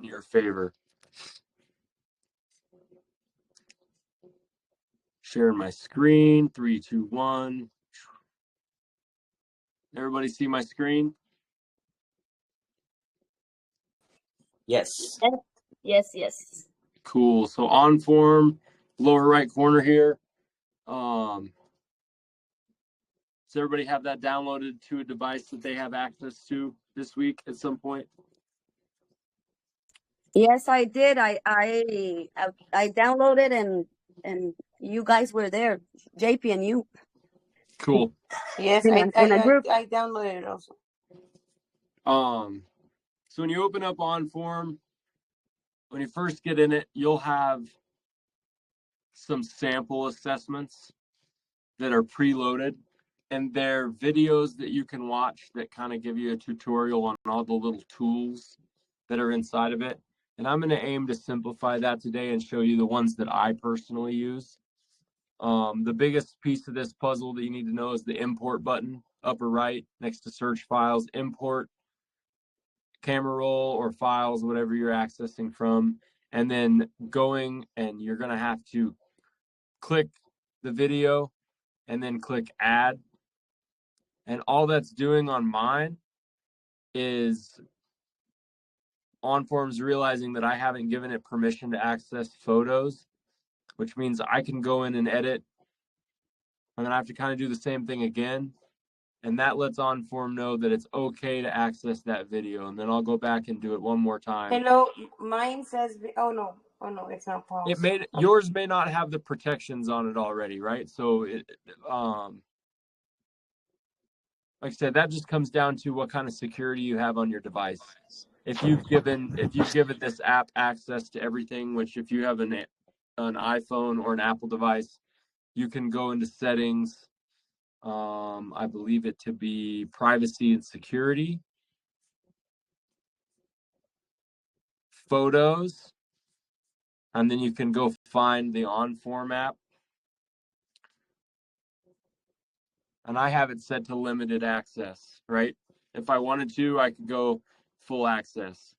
in your favor. Sharing my screen, 3, 2, 1. Everybody see my screen? Yes. Yes, yes. Cool. So OnForm, lower right corner here. Does everybody have that downloaded to a device that they have access to this week at some point? Yes, I did. I downloaded and you guys were there, JP and you. Cool. Yes, In a group. I downloaded it also. So when you open up OnForm, when you first get in it, you'll have some sample assessments that are preloaded, and they're videos that you can watch that kind of give you a tutorial on all the little tools that are inside of it. And I'm going to aim to simplify that today and show you the ones that I personally use. The biggest piece of this puzzle that you need to know is the import button, upper right, next to search files, import camera roll or files, whatever you're accessing from, and then going, and you're going to have to click the video and then click add. And all that's doing on mine is OnForm's realizing that I haven't given it permission to access photos, which means I can go in and edit. I'm gonna have to kind of do the same thing again. And that lets OnForm know that it's okay to access that video. And then I'll go back and do it one more time. Hello, mine says, oh no, it's not paused. Yours may not have the protections on it already, right? So like I said, that just comes down to what kind of security you have on your device. If you've given this app access to everything, which if you have an iPhone or an Apple device, you can go into settings. I believe it to be privacy and security, photos, and then you can go find the OnForm app. And I have it set to limited access, right? If I wanted to, I could go full access.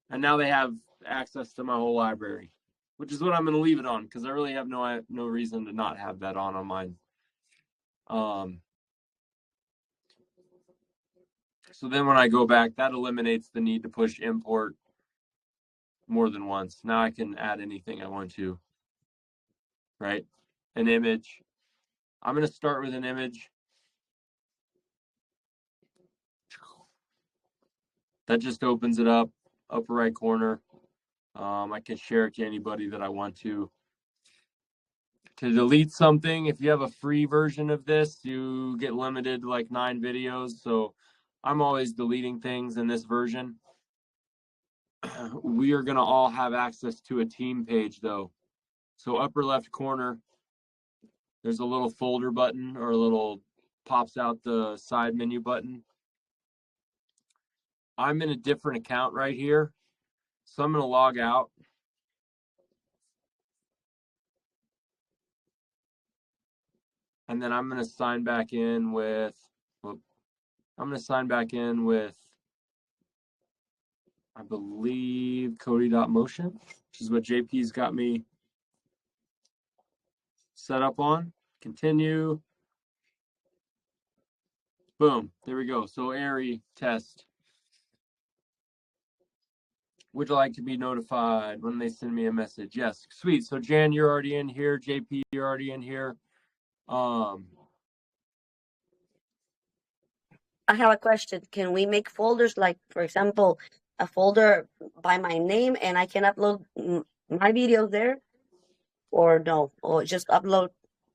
And now they have access to my whole library, which is what I'm going to leave it on because I really have no reason to not have that on mine. So then when I go back, that eliminates the need to push import more than once. Now I can add anything I want to, right? An image. I'm going to start with an image. That just opens it up, upper right corner. I can share it to anybody that I want to. To delete something, if you have a free version of this, you get limited to like 9 videos. So I'm always deleting things in this version. We are going to all have access to a team page though. So upper left corner, there's a little folder button or a little pops out the side menu button. I'm in a different account right here. So I'm going to log out. And then I'm going to sign back in with, I believe, Cody.motion, which is what JP's got me set up on. Continue. Boom. There we go. So ARI test. Would you like to be notified when they send me a message? Yes. Sweet. So Jan, you're already in here. JP, you're already in here. I have a question. Can we make folders like, for example, a folder by my name and I can upload my videos there? Or no? Or just upload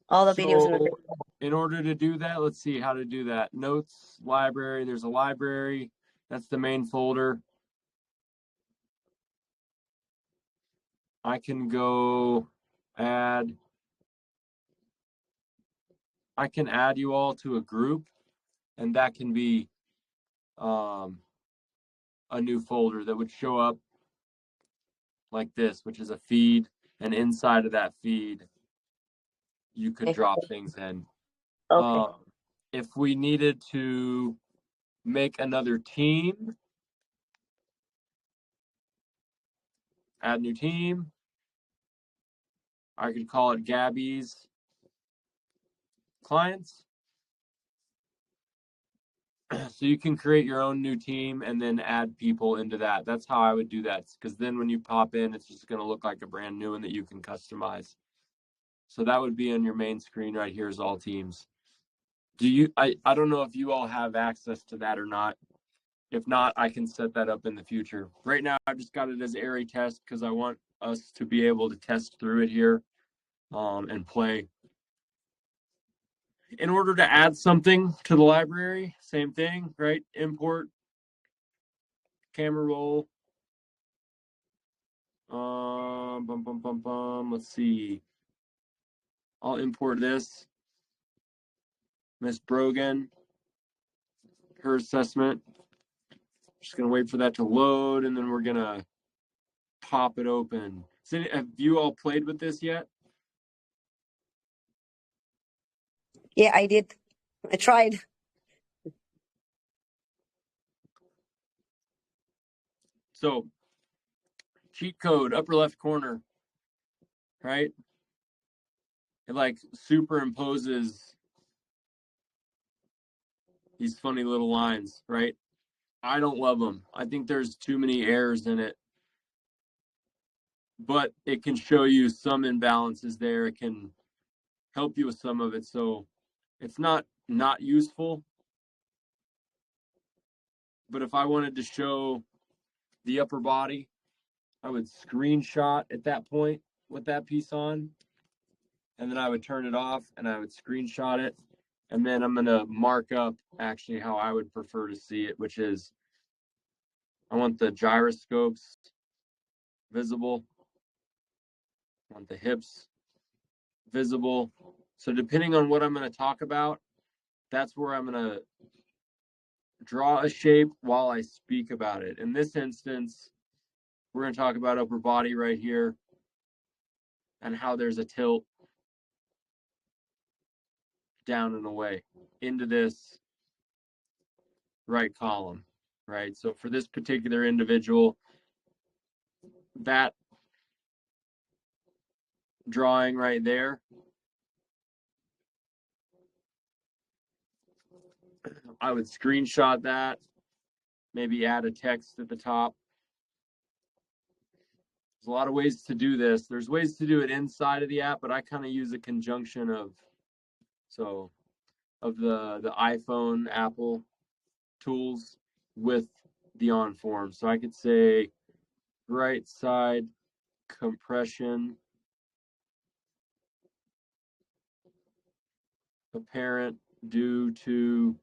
all the videos in the video? In order to do that, let's see how to do that. Notes, library, there's a library. That's the main folder. I can go add. I can add you all to a group, and that can be a new folder that would show up like this, which is a feed. And inside of that feed, you could drop things in. Okay. If we needed to make another team, Add new team. I could call it Gabby's clients. So you can create your own new team and then add people into that. That's how I would do that, because then when you pop in, it's just going to look like a brand new one that you can customize. So that would be on your main screen right here is all teams. I don't know if you all have access to that or not. If not, I can set that up in the future. Right now, I've just got it as Airy test because I want us to be able to test through it here and play. In order to add something to the library, same thing, right? Import, camera roll. Let's see. I'll import this. Miss Brogan, her assessment. Just gonna wait for that to load, and then we're gonna pop it open. So have you all played with this yet? Yeah, I did. I tried. So cheat code, upper left corner, right? It like superimposes these funny little lines, right? I don't love them. I think there's too many errors in it. But it can show you some imbalances there. It can help you with some of it. So it's not useful. But if I wanted to show the upper body, I would screenshot at that point with that piece on. And then I would turn it off and I would screenshot it. And then I'm going to mark up actually how I would prefer to see it, which is I want the gyroscopes visible. I want the hips visible. So depending on what I'm going to talk about, that's where I'm going to draw a shape while I speak about it. In this instance, we're going to talk about upper body right here and how there's a tilt down and away into this right column, right? So for this particular individual, that drawing right there, I would screenshot that, maybe add a text at the top. There's a lot of ways to do this. There's ways to do it inside of the app, but I kind of use a conjunction of the iPhone, Apple tools with the OnForm. So I could say right side compression apparent due to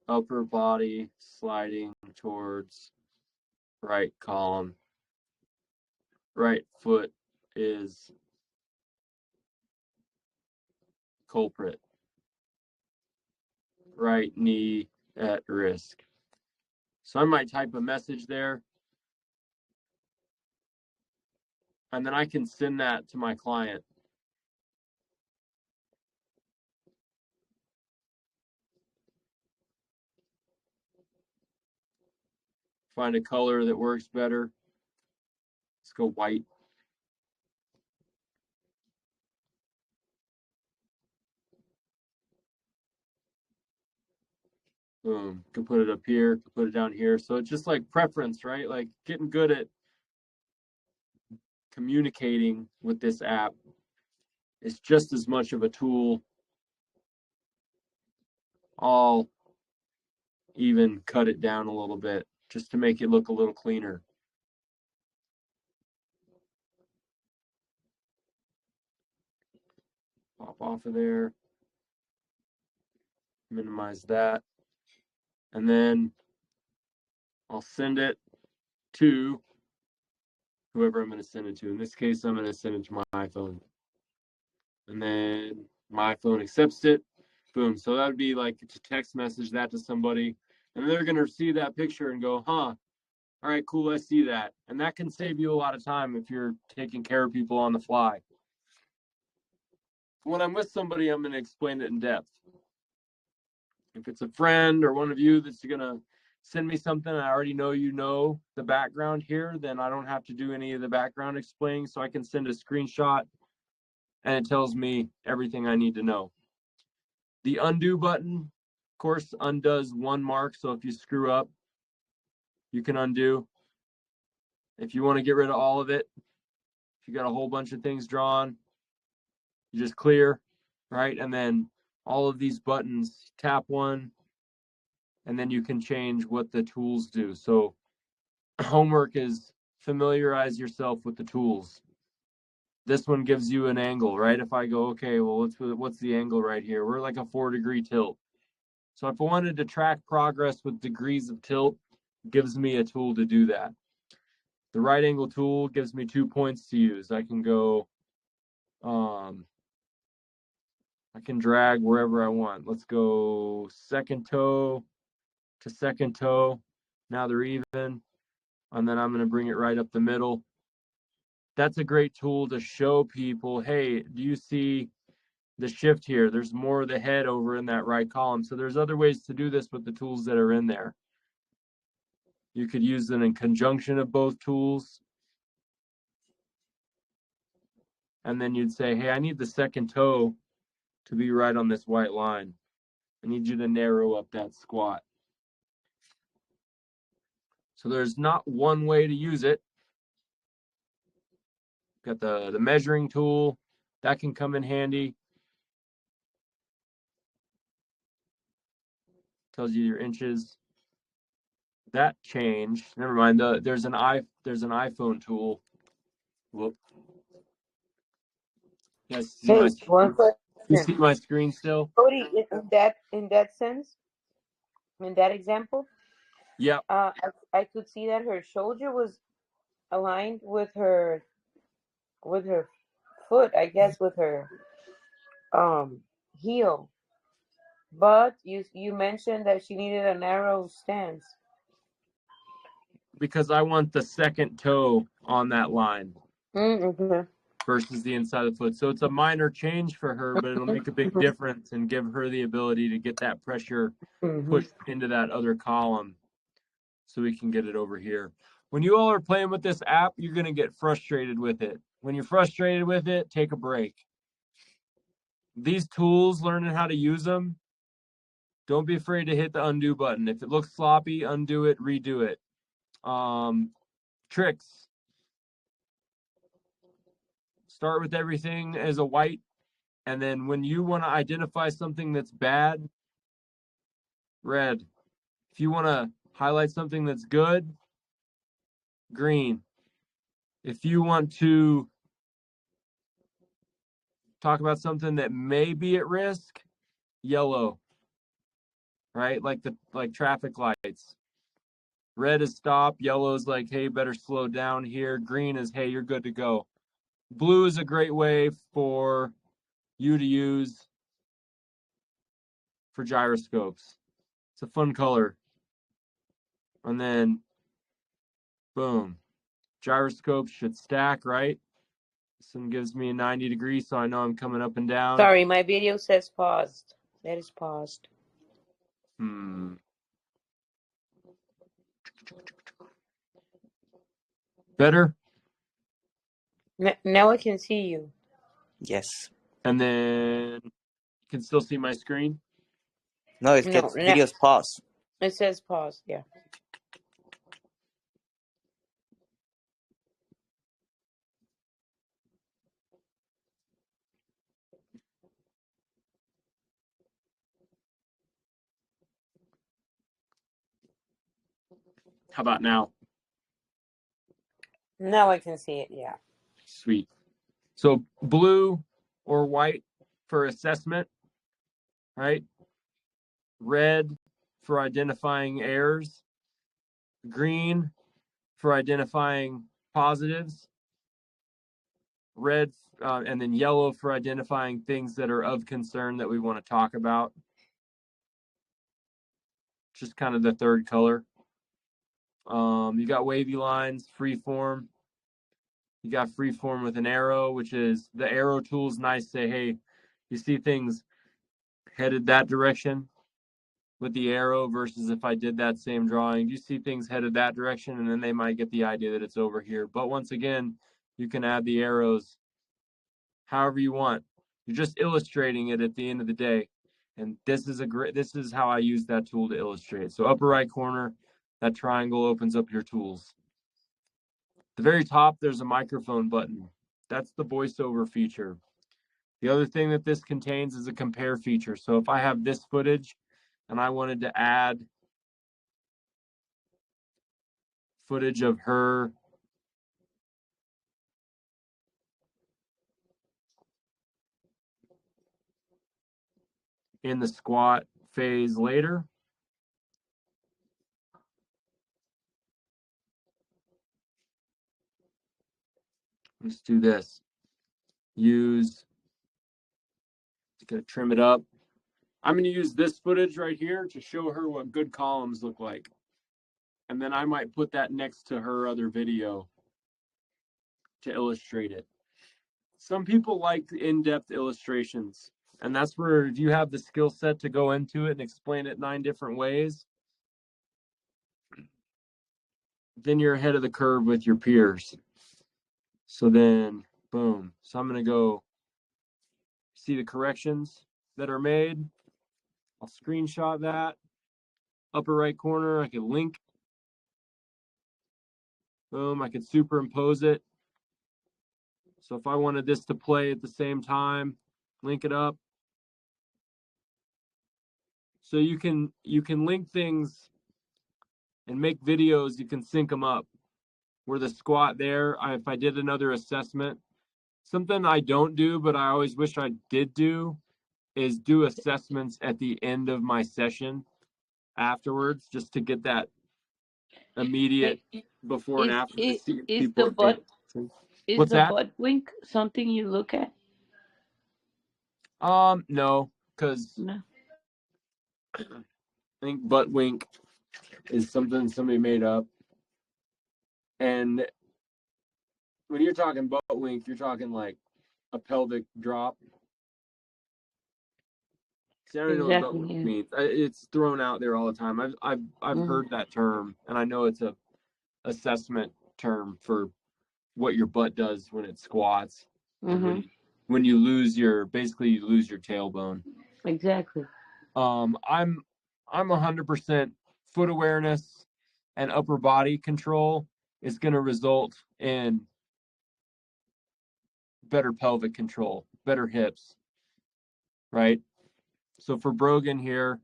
upper body sliding towards right column. Right foot is culprit. Right knee at risk. So I might type a message there, and then I can send that to my client. Find a color that works better. Let's go white. Boom. Can put it up here, can put it down here. So it's just like preference, right? Like getting good at communicating with this app is just as much of a tool. I'll even cut it down a little bit just to make it look a little cleaner. Pop off of there. Minimize that. And then I'll send it to whoever I'm going to send it to. In this case, I'm going to send it to my iPhone. And then my phone accepts it. Boom. So that would be like to text message that to somebody. And they're going to see that picture and go, huh, all right, cool, I see that. And that can save you a lot of time if you're taking care of people on the fly. When I'm with somebody, I'm going to explain it in depth. If it's a friend or one of you that's going to send me something I already know you know the background here, then I don't have to do any of the background explaining. So I can send a screenshot and it tells me everything I need to know. The undo button, of course, undoes one mark. So if you screw up, you can undo. If you want to get rid of all of it, if you got a whole bunch of things drawn, you just clear, right? And then all of these buttons, tap one, and then you can change what the tools do. So homework is familiarize yourself with the tools. This one gives you an angle, right? If I go, okay, well, what's the angle right here? We're like a 4-degree tilt. So if I wanted to track progress with degrees of tilt, it gives me a tool to do that. The right angle tool gives me 2 points to use. I can go, I can drag wherever I want. Let's go second toe to second toe. Now they're even. And then I'm going to bring it right up the middle. That's a great tool to show people, hey, do you see the shift here? There's more of the head over in that right column. So there's other ways to do this with the tools that are in there. You could use them in conjunction of both tools. And then you'd say, hey, I need the second toe to be right on this white line. I need you to narrow up that squat. So there's not one way to use it. Got the measuring tool. That can come in handy. Tells you your inches. That changed. Never mind. There's an iPhone tool. Whoop. Yes. Hey, one You see question. my screen still? Cody, in that sense, in that example, Yep. I could see that her shoulder was aligned with her foot, I guess, with her heel. But you mentioned that she needed a narrow stance. Because I want the second toe on that line Okay. versus the inside of the foot. So it's a minor change for her, but it'll make a big difference and give her the ability to get that pressure pushed into that other column so we can get it over here. When you all are playing with this app, you're going to get frustrated with it. When you're frustrated with it, take a break. These tools, learning how to use them, don't be afraid to hit the undo button. If it looks sloppy, undo it, redo it. Tricks. Start with everything as a white, and then when you want to identify something that's bad, red. If you want to highlight something that's good, green. If you want to talk about something that may be at risk, yellow. Right? Like traffic lights. Red is stop, yellow is like, hey, better slow down here. Green is, hey, you're good to go. Blue is a great way for you to use for gyroscopes. It's a fun color. And then, boom. Gyroscopes should stack, right? This one gives me a 90 degrees, so I know I'm coming up and down. Sorry, my video says paused. That is paused. Better? Now I can see you. Yes. And then you can still see my screen? No, it gets videos pause. It says pause, yeah. How about now? Now I can see it, yeah. Sweet. So blue or white for assessment, right? Red for identifying errors. Green for identifying positives. Red and then yellow for identifying things that are of concern that we want to talk about. Just kind of the third color. You got wavy lines, free form. You got free form with an arrow, which is the arrow tool is nice. Say, hey, you see things headed that direction. with the arrow versus if I did that same drawing. You see things headed that direction, and then they might get the idea that it's over here. But once again, you can add the arrows however you want. You're just illustrating it at the end of the day. And this is how I use that tool to illustrate. So upper right corner, that triangle opens up your tools. At the very top, there's a microphone button. That's the voiceover feature. The other thing that this contains is a compare feature. So if I have this footage and I wanted to add footage of her in the squat phase later, let's do this. Gonna trim it up. I'm gonna use this footage right here to show her what good columns look like. And then I might put that next to her other video to illustrate it. Some people like in-depth illustrations, and that's where if you have the skill set to go into it and explain it 9 different ways, then you're ahead of the curve with your peers. So then, boom. So I'm gonna go see the corrections that are made. I'll screenshot that. Upper right corner, I can link. Boom, I could superimpose it. So if I wanted this to play at the same time, link it up. So you can link things and make videos, you can sync them up. Where the squat there, if I did another assessment, something I don't do, but I always wish I did do, is do assessments at the end of my session afterwards, just to get that immediate before and after to see if people are paying attention. Is the butt wink something you look at? No, because I think butt wink is something somebody made up. And when you're talking butt wink, you're talking like a pelvic drop. See, I don't know what butt wink means. It's thrown out there all the time. I've heard that term, and I know it's a assessment term for what your butt does when it squats. When you lose your tailbone. Exactly. I'm 100% foot awareness and upper body control is going to result in better pelvic control, better hips, right? So for Brogan here,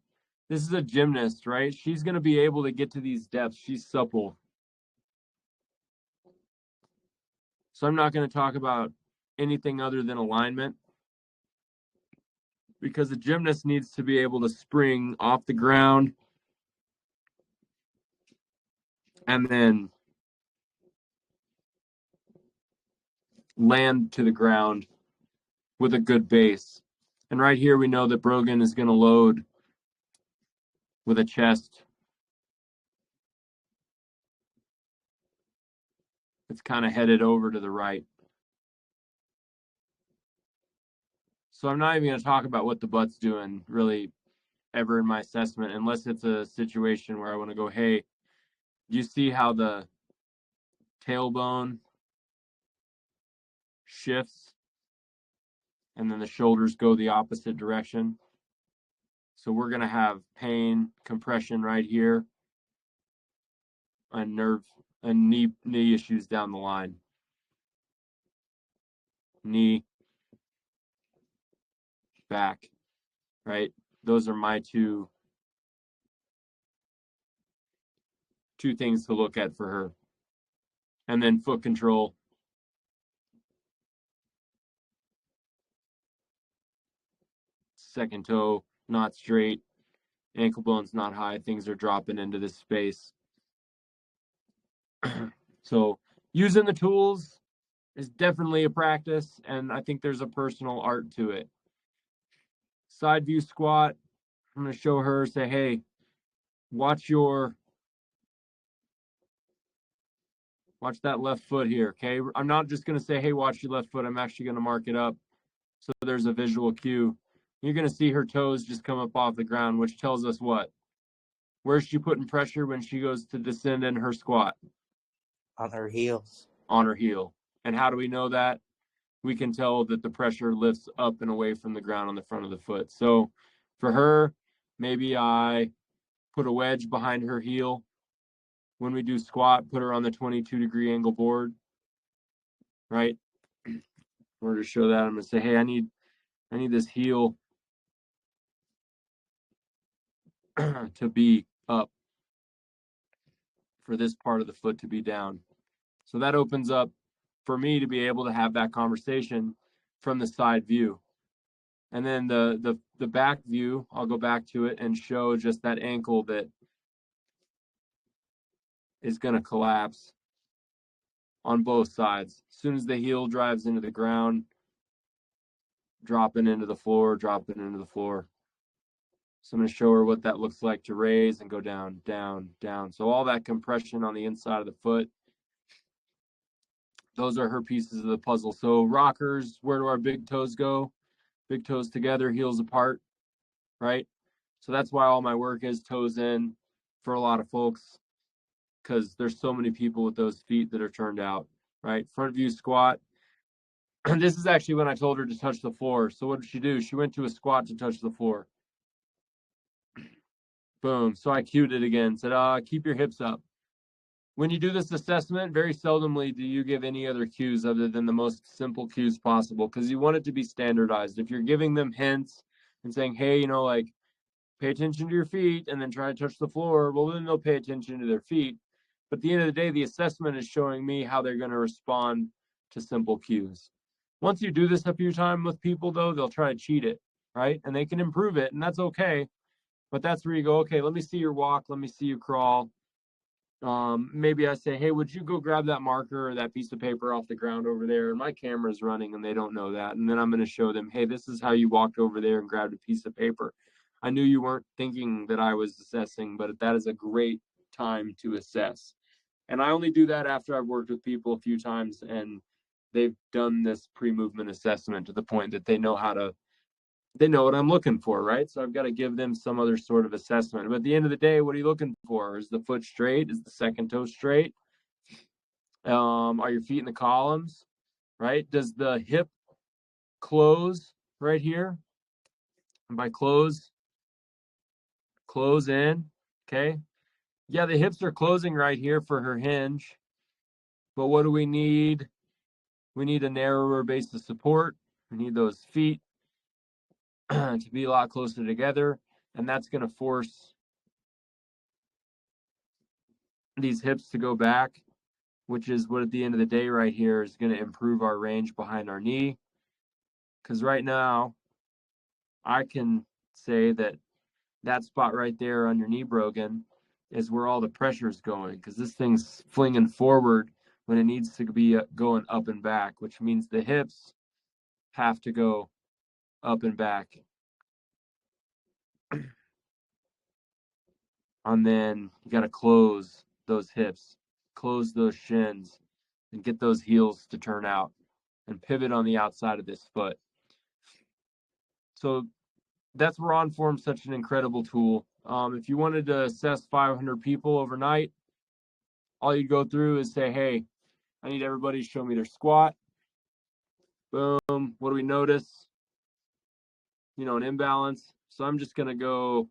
this is a gymnast, right? She's going to be able to get to these depths. She's supple. So I'm not going to talk about anything other than alignment, because a gymnast needs to be able to spring off the ground and then land to the ground with a good base. And right here, we know that Brogan is going to load with a chest. It's kind of headed over to the right. So I'm not even going to talk about what the butt's doing really ever in my assessment, unless it's a situation where I want to go, hey, do you see how the tailbone shifts and then the shoulders go the opposite direction? So we're going to have pain, compression right here, and knee issues down the line. Knee, back, right? Those are my two things to look at for her. And then foot control. Second toe not straight, ankle bone's not high, things are dropping into this space. So using the tools is definitely a practice, and I think there's a personal art to it. Side view squat, I'm going to show her, say, hey, watch that left foot here, okay? I'm not just going to say, hey, watch your left foot. I'm actually going to mark it up so there's a visual cue. You're going to see her toes just come up off the ground, which tells us what? Where's she putting pressure when she goes to descend in her squat? On her heels. On her heel. And how do we know that? We can tell that the pressure lifts up and away from the ground on the front of the foot. So for her, maybe I put a wedge behind her heel. When we do squat, put her on the 22-degree angle board, right? In order to show that, I'm going to say, hey, I need this heel to be up for this part of the foot to be down. So that opens up for me to be able to have that conversation from the side view. And then the back view, I'll go back to it and show just that ankle that is going to collapse on both sides. As soon as the heel drives into the ground, dropping into the floor, dropping into the floor. So I'm going to show her what that looks like to raise and go down, down, down. So all that compression on the inside of the foot, those are her pieces of the puzzle. So rockers, where do our big toes go? Big toes together, heels apart, right? So that's why all my work is toes in for a lot of folks, because there's so many people with those feet that are turned out, right? Front view squat. And this is actually when I told her to touch the floor. So what did she do? She went to a squat to touch the floor. Boom. So I cued it again, said, keep your hips up. When you do this assessment, very seldomly do you give any other cues other than the most simple cues possible, because you want it to be standardized. If you're giving them hints and saying, hey, like, pay attention to your feet and then try to touch the floor, well, then they'll pay attention to their feet. But at the end of the day, the assessment is showing me how they're going to respond to simple cues. Once you do this a few times with people, though, they'll try to cheat it, right? And they can improve it, and that's okay. But that's where you go, okay, let me see your walk. Let me see you crawl. Maybe I say, hey, would you go grab that marker or that piece of paper off the ground over there? And my camera's running and they don't know that. And then I'm going to show them, hey, this is how you walked over there and grabbed a piece of paper. I knew you weren't thinking that I was assessing, but that is a great time to assess. And I only do that after I've worked with people a few times and they've done this pre-movement assessment to the point that they know what I'm looking for, right? So I've got to give them some other sort of assessment. But at the end of the day, what are you looking for? Is the foot straight? Is the second toe straight? Are your feet in the columns, right? Does the hip close right here? And by close in, okay? Yeah, the hips are closing right here for her hinge. But what do we need? We need a narrower base of support. We need those feet to be a lot closer together. And that's going to force these hips to go back, which is what at the end of the day right here is going to improve our range behind our knee. Because right now, I can say that spot right there on your knee broken is where all the pressure is going, because this thing's flinging forward when it needs to be going up and back, which means the hips have to go up and back. And then you got to close those hips, close those shins, and get those heels to turn out and pivot on the outside of this foot. So that's where OnForm's such an incredible tool. If you wanted to assess 500 people overnight, all you go through is say, hey, I need everybody to show me their squat. Boom. What do we notice? An imbalance. So I'm just going to go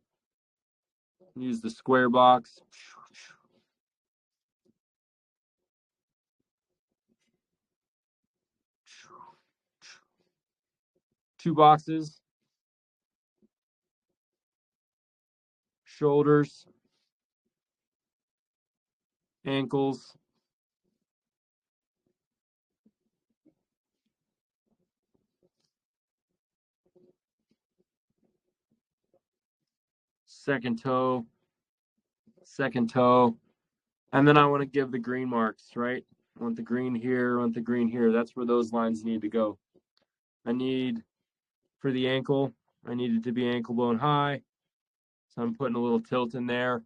use the square box. Two boxes. Shoulders. Ankles. Second toe. And then I want to give the green marks, right? I want the green here, I want the green here. That's where those lines need to go. I need, for the ankle, I need it to be ankle bone high. So I'm putting a little tilt in there.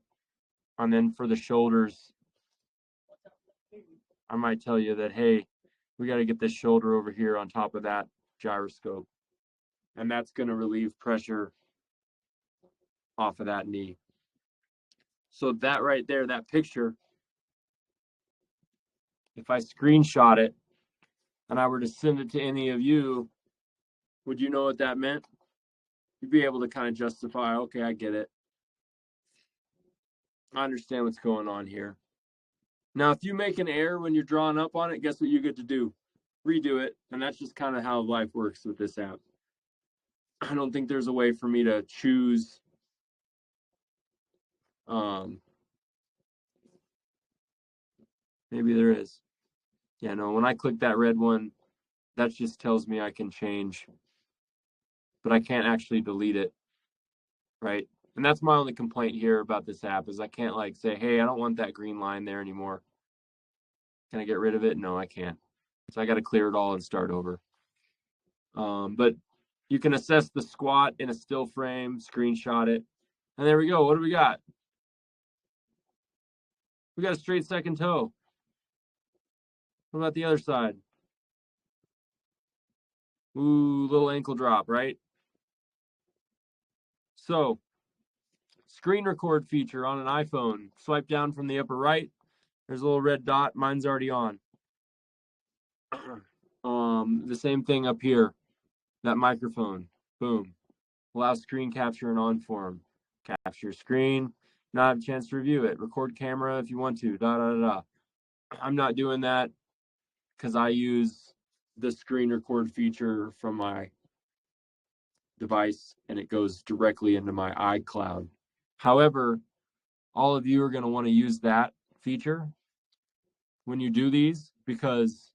And then for the shoulders, I might tell you that, hey, we got to get this shoulder over here on top of that gyroscope. And that's going to relieve pressure off of that knee. So that right there, that picture, if I screenshot it and I were to send it to any of you, would you know what that meant? You'd be able to kind of justify, okay, I get it. I understand what's going on here. Now, if you make an error when you're drawing up on it, guess what you get to do? Redo it. And that's just kind of how life works with this app. I don't think there's a way for me to choose maybe there is. Yeah, no, when I click that red one, that just tells me I can change, but I can't actually delete it, right? And that's my only complaint here about this app is I can't like say, hey, I don't want that green line there anymore. Can I get rid of it? No, I can't. So I got to clear it all and start over. But you can assess the squat in a still frame, screenshot it. And there we go. What do we got? We got a straight second toe. What about the other side? Ooh, little ankle drop, right? So, screen record feature on an iPhone. Swipe down from the upper right. There's a little red dot. Mine's already on. The same thing up here. That microphone. Boom. Allow screen capture and OnForm. Capture screen. Not have a chance to review it. Record camera if you want to. Da da da. I'm not doing that because I use the screen record feature from my device and it goes directly into my iCloud. However, all of you are going to want to use that feature when you do these because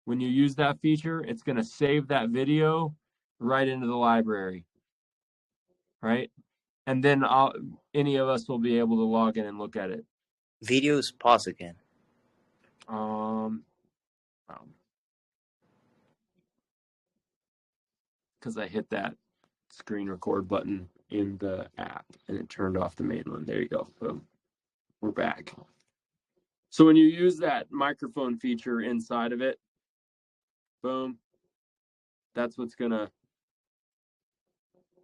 when you use that feature, it's going to save that video right into the library, right? And then any of us will be able to log in and look at it. Videos pause again. Because I hit that screen record button in the app and it turned off the main one. There you go. Boom. We're back. So when you use that microphone feature inside of it, boom, that's what's gonna.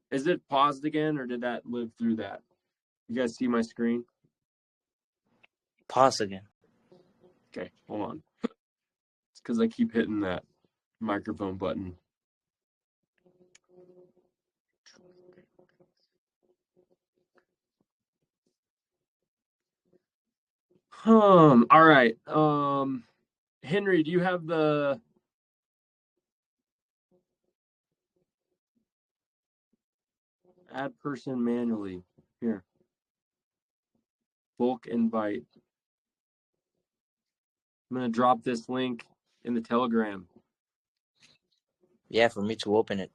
Is it paused again or did that live through that? You guys see my screen? Pause again. Okay, hold on. It's because I keep hitting that microphone button. All right. Henry, do you have the add person manually? Here. Bulk invite. I'm going to drop this link in the Telegram. Yeah, for me to open it.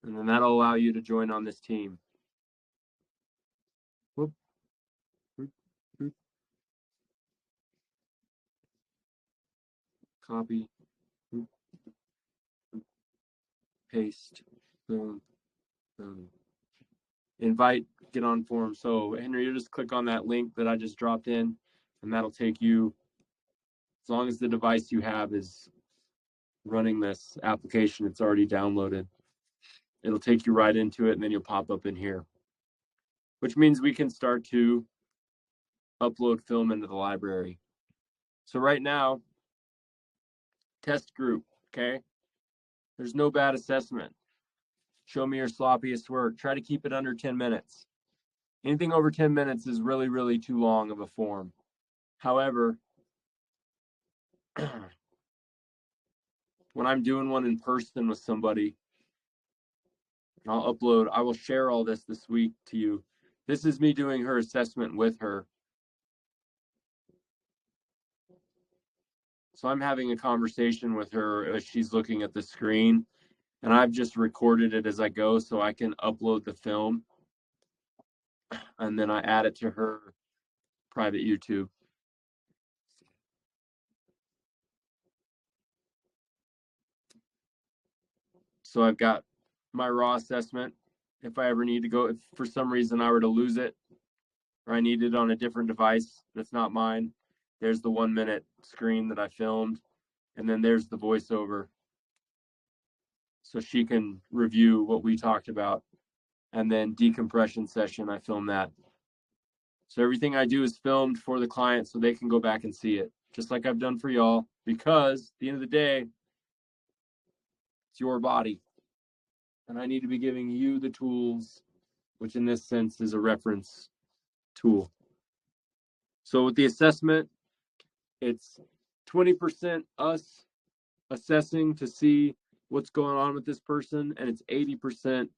And then that'll allow you to join on this team. Whoop. Whoop. Whoop. Copy. Whoop. Whoop. Paste. Boom. Boom. Invite, get on form. So Henry, you just click on that link that I just dropped in, and that'll take you, as long as the device you have is running this application, it's already downloaded. It'll take you right into it, and then you'll pop up in here, which means we can start to upload film into the library. So right now, test group, okay? There's no bad assessment. Show me your sloppiest work. Try to keep it under 10 minutes. Anything over 10 minutes is really, really too long of a form. However, when I'm doing one in person with somebody, I'll upload, I will share all this week to you. This is me doing her assessment with her. So I'm having a conversation with her as she's looking at the screen, and I've just recorded it as I go so I can upload the film, and then I add it to her private YouTube. So I've got my raw assessment. If I ever need to go, if for some reason I were to lose it, or I need it on a different device that's not mine, there's the 1 minute screen that I filmed, and then there's the voiceover. So she can review what we talked about and then decompression session, I film that. So everything I do is filmed for the client so they can go back and see it, just like I've done for y'all, because at the end of the day, it's your body. And I need to be giving you the tools, which in this sense is a reference tool. So with the assessment, it's 20% us assessing to see what's going on with this person, and it's 80%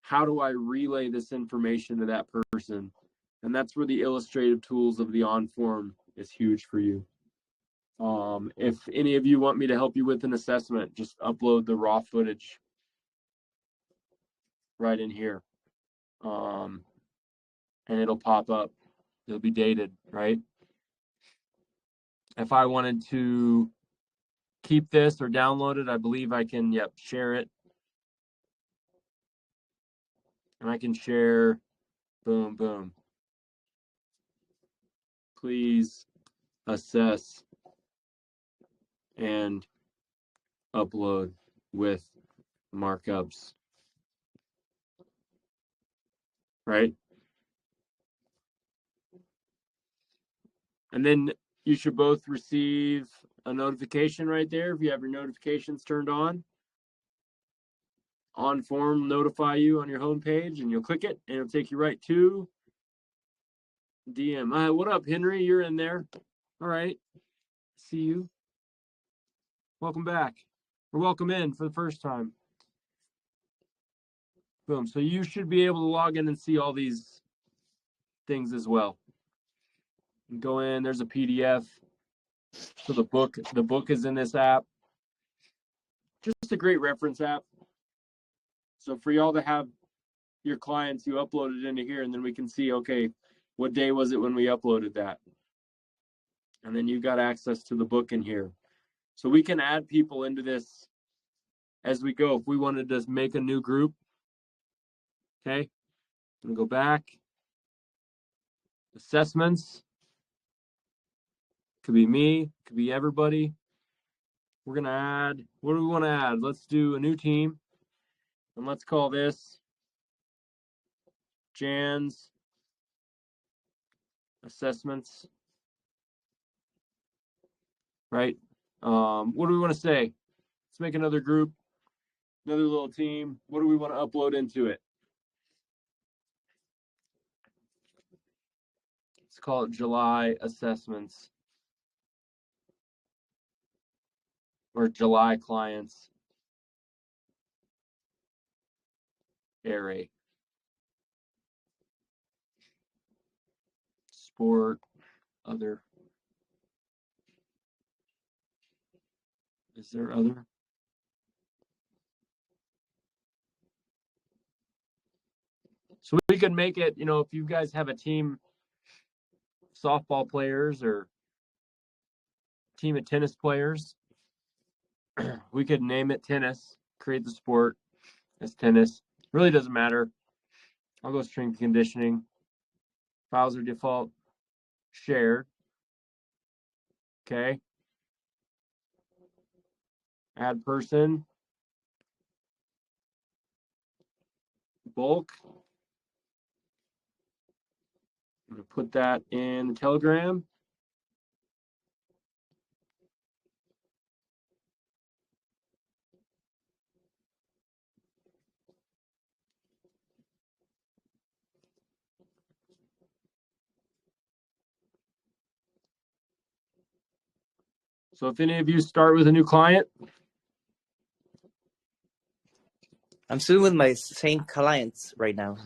how do I relay this information to that person. And that's where the illustrative tools of the OnForm is huge for you. If any of you want me to help you with an assessment, just upload the raw footage right in here. And it'll pop up. It'll be dated, right? If I wanted to keep this or download it, I believe I can, share it. And I can share, boom, boom. Please assess and upload with markups, right? And then you should both receive a notification right there if you have your notifications turned on. OnForm notify you on your homepage, and you'll click it, and it'll take you right to DM. What up, Henry? You're in there. All right. See you. Welcome back. Or welcome in for the first time. Boom. So you should be able to log in and see all these things as well. Go in, there's a PDF. So the book is in this app. Just a great reference app. So for y'all to have your clients, you upload it into here, and then we can see, okay, what day was it when we uploaded that? And then you got access to the book in here. So we can add people into this as we go. If we wanted to make a new group, okay, I'm gonna go back. Assessments. Could be me, could be everybody. We're gonna add, what do we want to add? Let's do a new team, and let's call this Jan's Assessments, right? What do we want to say? Let's make another group, another little team. What do we want to upload into it? Let's call it July Assessments, or July Clients Array. Sport, other. Is there other? So we could make it, if you guys have a team, softball players or team of tennis players, we could name it tennis, create the sport as tennis. Really doesn't matter. I'll go strength conditioning. Files are default shared. Okay. Add person. Bulk. I'm going to put that in the Telegram. So if any of you start with a new client, I'm still with my same clients right now.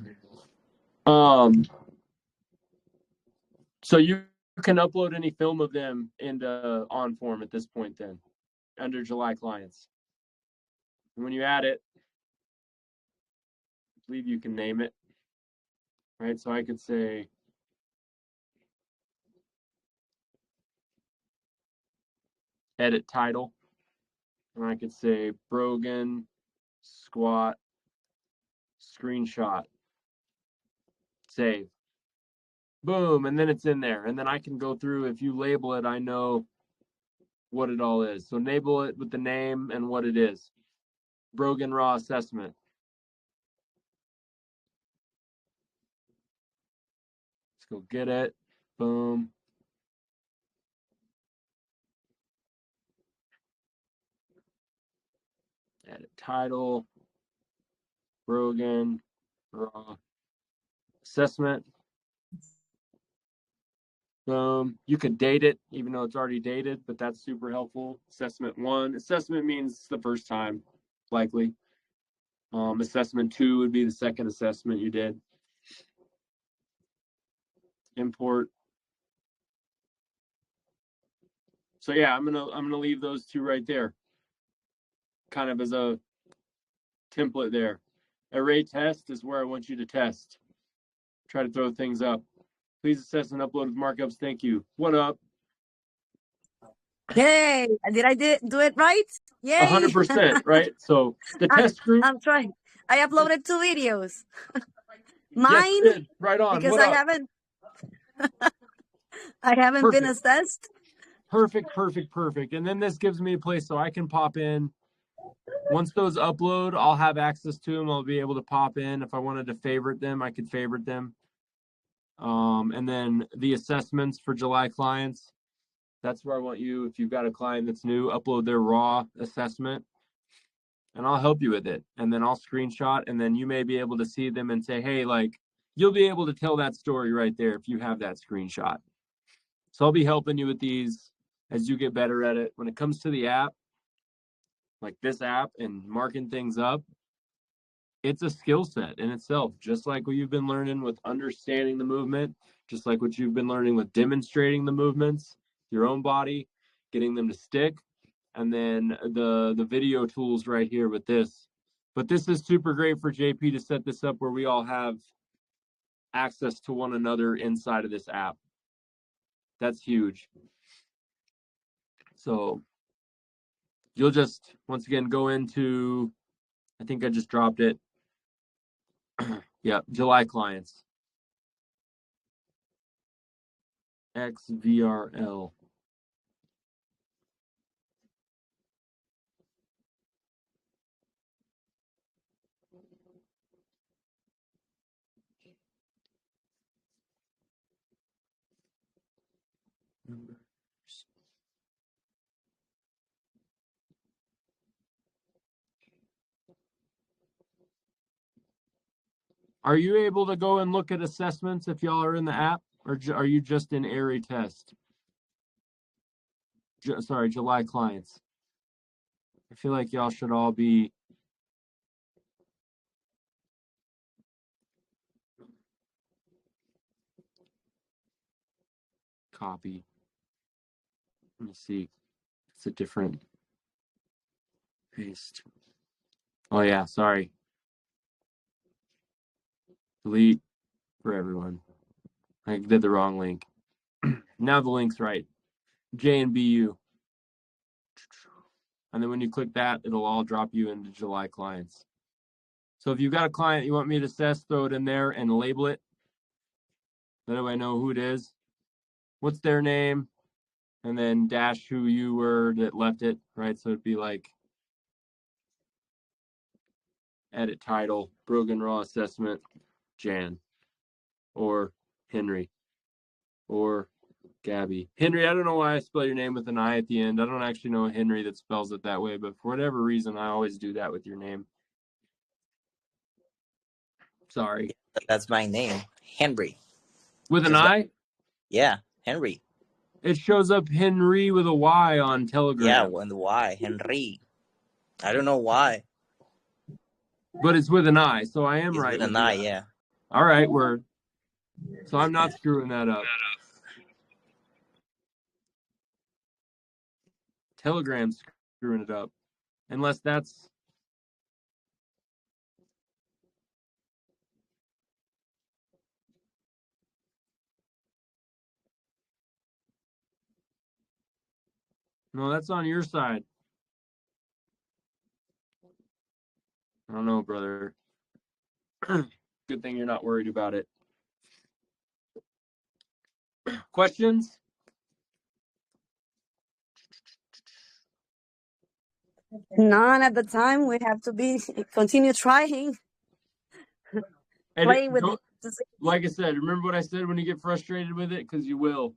So you can upload any film of them into OnForm at this point then, under July clients. And when you add it, I believe you can name it, right? So I could say edit title, and I could say Brogan squat screenshot, save, boom, and then it's in there. And then I can go through, if you label it, I know what it all is. So label it with the name and what it is. Brogan raw assessment. go get it. Boom. Edit title. Brogan raw assessment. You could date it, even though it's already dated, but that's super helpful. Assessment 1. Assessment means the first time, likely. Assessment 2 would be the second assessment you did. Import. So yeah, I'm gonna leave those two right there, kind of as a template there. Array test is where I want you to test. Try to throw things up. Please assess and upload with markups. Thank you. What up? Yay! Did I do it right? Yay! 100%, right? So the test group. I'm trying. I uploaded 2 videos. Yes, Mine, you did. Right on. because What I up? haven't been assessed. Perfect. And then this gives me a place so I can pop in. Once those upload, I'll have access to them. I'll be able to pop in. If I wanted to favorite them, I could favorite them. And then the assessments for July clients. That's where I want you, if you've got a client that's new, upload their raw assessment. And I'll help you with it. And then I'll screenshot, and then you may be able to see them and say, hey, like, you'll be able to tell that story right there if you have that screenshot. So I'll be helping you with these as you get better at it. When it comes to the app, like this app and marking things up, it's a skill set in itself, just like what you've been learning with understanding the movement, just like what you've been learning with demonstrating the movements, your own body, getting them to stick, and then the video tools right here with this. But this is super great for JP to set this up where we all have access to one another inside of this app. That's huge. So you'll just, once again, go into, I think I just dropped it. Yeah, July clients. XVRL. Are you able to go and look at assessments if y'all are in the app, or are you just in array test? Sorry, July clients. I feel like y'all should all be. Copy. Let me see. It's a different paste. Oh yeah, sorry. Delete for everyone. I did the wrong link. Now the link's right. J and BU. And then when you click that, it'll all drop you into July clients. So if you've got a client you want me to assess, throw it in there and label it. That way I know who it is. What's their name? And then dash who you were that left it, right? So it'd be like edit title, Brogan Raw Assessment, Jan, or Henry, or Gabby. Henry, I don't know why I spell your name with an I at the end. I don't actually know a Henry that spells it that way, but for whatever reason, I always do that with your name. Sorry. That's my name, Henry. With an I? Yeah, Henry. It shows up Henry with a Y on Telegram. Yeah, and why? Henry. I don't know why. But it's with an I, so I am It's right. with an I, yeah. All right, word. So I'm not screwing that up. Telegram's screwing it up. Unless that's... No, that's on your side. I don't know, brother. Good thing you're not worried about it. Questions? None at the time. We have to continue trying. Play with like I said, remember what I said when you get frustrated with it? Because you will.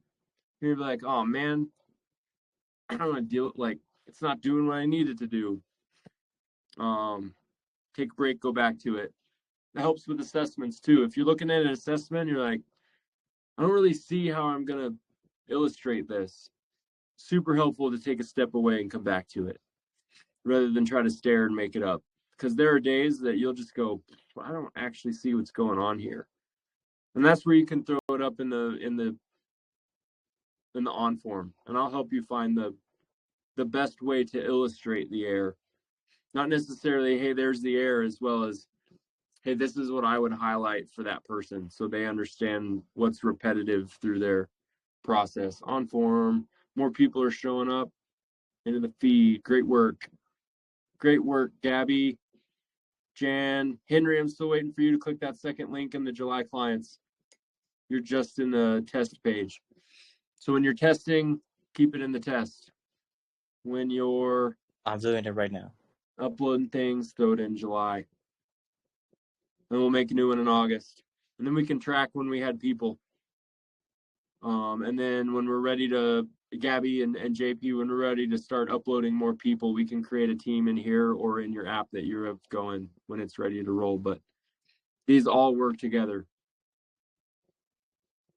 You'll be like, oh man, I don't want to deal, like, it's not doing what I need it to do. Take a break, go back to it. It helps with assessments too. If you're looking at an assessment, you're like, I don't really see how I'm going to illustrate this. Super helpful to take a step away and come back to it rather than try to stare and make it up. Because there are days that you'll just go, I don't actually see what's going on here. And that's where you can throw it up in the OnForm, and I'll help you find the best way to illustrate the error. Not necessarily, hey, there's the error, as well as, hey, this is what I would highlight for that person so they understand what's repetitive through their process. OnForm, more people are showing up into the feed. Great work. Great work, Gabby, Jan, Henry. I'm still waiting for you to click that second link in the July clients. You're just in the test page. So when you're testing, keep it in the test. When you're I'm doing it right now. uploading things, throw it in July. Then we'll make a new one in August. And then we can track when we had people. And then when we're ready to, Gabby and JP, when we're ready to start uploading more people, we can create a team in here or in your app that you're going when it's ready to roll. But these all work together.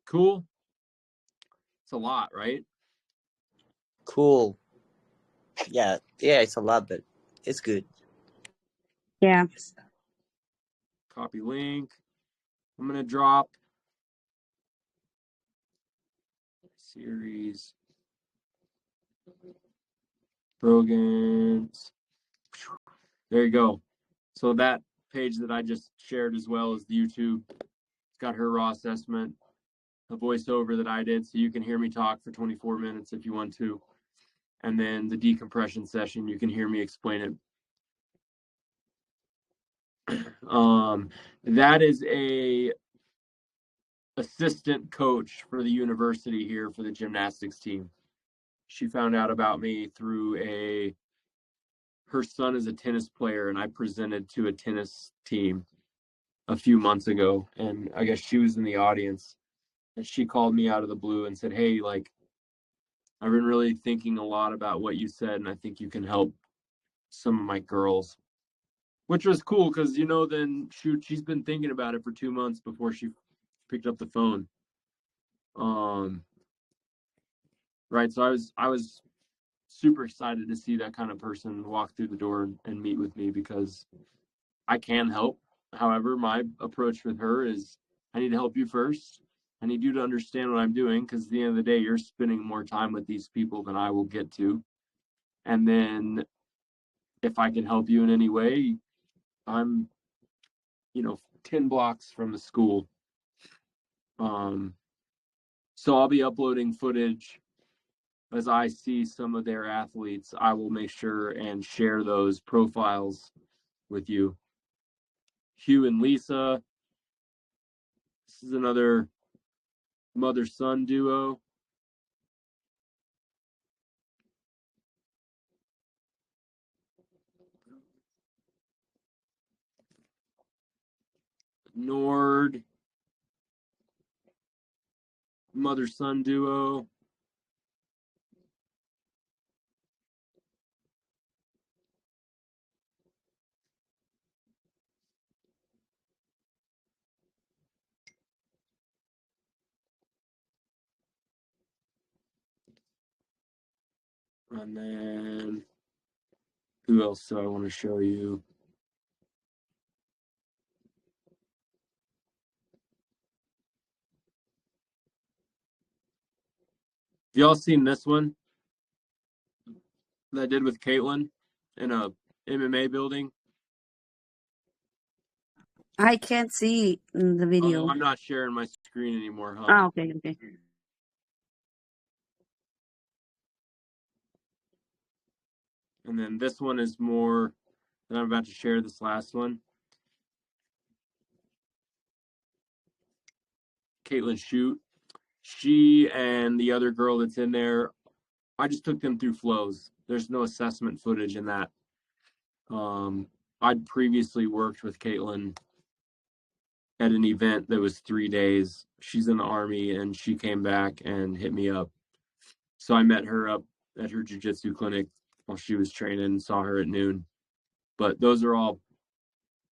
Cool. It's a lot, right? Cool. Yeah, it's a lot, but it's good. Yeah. Copy link. I'm going to drop series. Brogans. There you go. So that page that I just shared as well as the YouTube, it's got her raw assessment, a voiceover that I did, so you can hear me talk for 24 minutes if you want to. And then the decompression session, you can hear me explain it. That is a assistant coach for the university here for the gymnastics team. She found out about me through her son is a tennis player, and I presented to a tennis team a few months ago, and I guess she was in the audience, and she called me out of the blue and said, hey, like, I've been really thinking a lot about what you said, and I think you can help some of my girls, which was cool because, then shoot, she's been thinking about it for 2 months before she picked up the phone. Right. So I was super excited to see that kind of person walk through the door and meet with me because I can help. However, my approach with her is I need to help you first. I need you to understand what I'm doing because at the end of the day, you're spending more time with these people than I will get to. And then if I can help you in any way, I'm, 10 blocks from the school. So I'll be uploading footage as I see some of their athletes. I will make sure and share those profiles with you. Hugh and Lisa. This is another mother-son duo. Nord. Mother-son duo. And then who else do I want to show you? Y'all seen this one that I did with Caitlin in a MMA building? I can't see the Oh, video. I'm not sharing my screen anymore, huh? Ah, okay, okay. And then this one is more that I'm about to share, this last one. Caitlin Shoot. She and the other girl that's in there, I just took them through flows. There's no assessment footage in that. I'd previously worked with Caitlin at an event that was 3 days. She's in the Army, and she came back and hit me up. So I met her up at her jiu-jitsu clinic while she was training and saw her at noon. But those are all,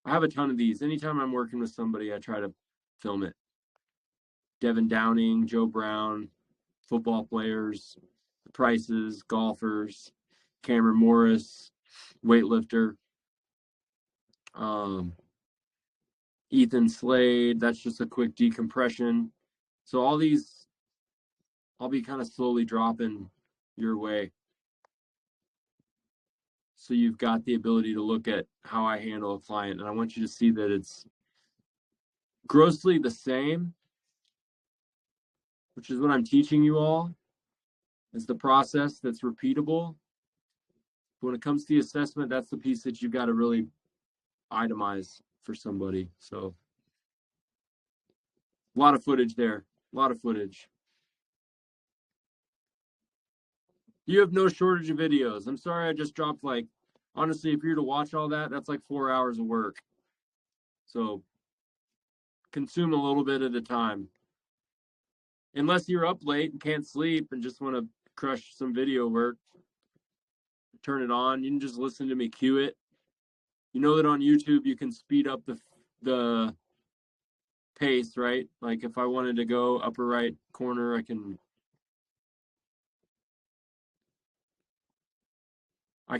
I have a ton of these. Anytime I'm working with somebody, I try to film it. Devin Downing, Joe Brown, football players, Prices, golfers, Cameron Morris, weightlifter, Ethan Slade. That's just a quick decompression. So all these, I'll be kind of slowly dropping your way. So you've got the ability to look at how I handle a client. And I want you to see that it's grossly the same, which is what I'm teaching you all, is the process that's repeatable. But when it comes to the assessment, that's the piece that you've got to really itemize for somebody. So a lot of footage there, a lot of footage. You have no shortage of videos. I'm sorry I just dropped, like, honestly, if you're to watch all that, that's like 4 hours of work. So consume a little bit at a time. Unless you're up late and can't sleep and just want to crush some video work, turn it on. You can just listen to me cue it. You know that on YouTube you can speed up the pace, right? Like if I wanted to go upper right corner, I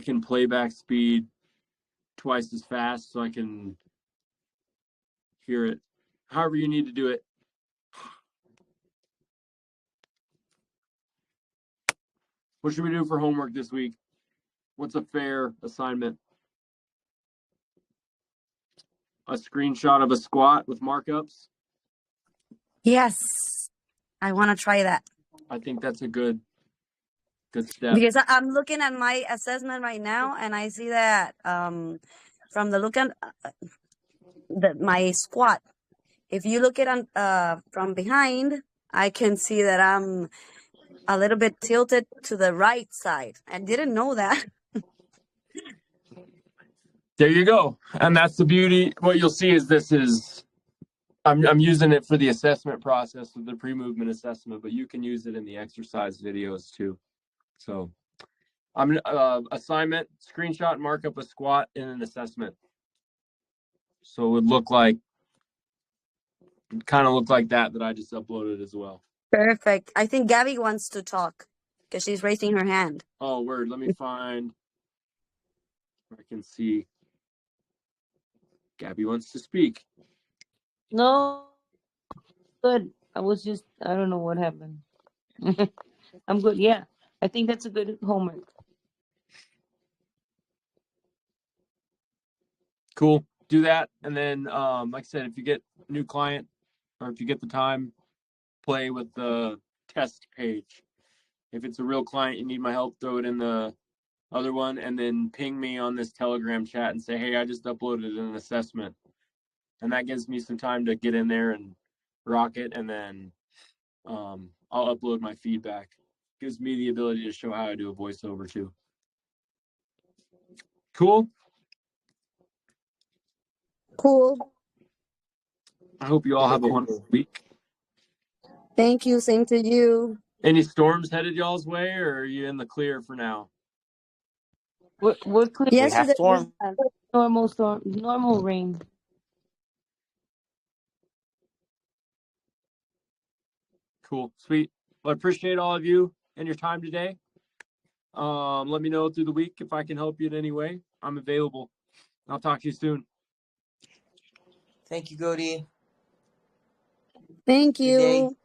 can playback speed twice as fast so I can hear it. However you need to do it. What should we do for homework this week? What's a fair assignment? A screenshot of a squat with markups? Yes, I want to try that. I think that's a good step. Because I'm looking at my assessment right now, and I see that from the look at my squat, if you look at from behind, I can see that I'm a little bit tilted to the right side. I didn't know that. There you go. And that's the beauty. What you'll see is I'm using it for the assessment process with the pre-movement assessment, but you can use it in the exercise videos too. So I'm assignment, screenshot, markup a squat in an assessment. So it would look like, kind of look like that I just uploaded as well. Perfect. I think Gabby wants to talk because she's raising her hand. Oh, word. Let me find where I can see. Gabby wants to speak. No, good. I don't know what happened. I'm good. Yeah, I think that's a good homework. Cool. Do that. And then, like I said, if you get a new client or if you get the time, play with the test page. If it's a real client, you need my help, throw it in the other one, and then ping me on this Telegram chat and say, hey, I just uploaded an assessment. And that gives me some time to get in there and rock it. And then I'll upload my feedback. Gives me the ability to show how I do a voiceover too. Cool. Cool. I hope you all have a wonderful week. Thank you. Same to you. Any storms headed y'all's way, or are you in the clear for now? We're clear. We have Yesterday, storm. Normal storm, normal rain. Cool. Sweet. Well, I appreciate all of you and your time today. Let me know through the week if I can help you in any way. I'm available. I'll talk to you soon. Thank you, Cody. thank Good day. you.